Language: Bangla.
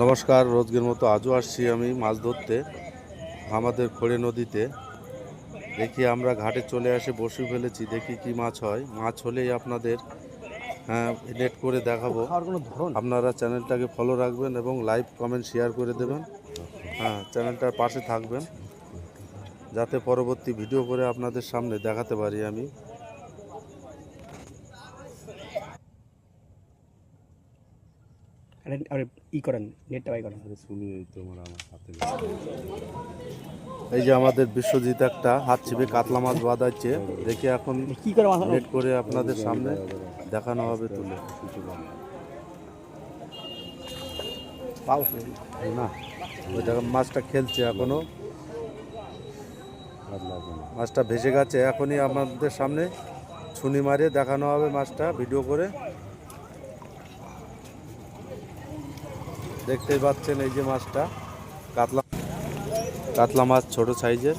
নমস্কার, রোজগের মতো আজও আসছি আমি মাছ ধরতে আমাদের খড়ে নদীতে। দেখি আমরা ঘাটে চলে আসে বসে ফেলেছি, দেখি কি মাছ হয়। মাছ হলেই আপনাদের নেট করে দেখাবো। আপনারা চ্যানেলটাকে ফলো রাখবেন এবং লাইক কমেন্ট শেয়ার করে দেবেন। চ্যানেলটার পাশে থাকবেন যাতে পরবর্তী ভিডিও করে আপনাদের সামনে দেখাতে পারি আমি। এই যে আমাদের বিশ্বজিৎ একটা হাত ছিপে কাতলা মাছ বাঁধাচ্ছে, দেখি এখন নেট করে আপনাদের সামনে দেখানো হবে তুলে। না, ওইটা মাছটা খেলছে এখনো, মাছটা ভেসে গেছে। এখনই আপনাদের সামনে ছুনি মারে দেখানো হবে মাছটা ভিডিও করে। দেখতেই পাচ্ছেন এই যে মাছটা কাতলা কাতলা মাছ, ছোট সাইজের।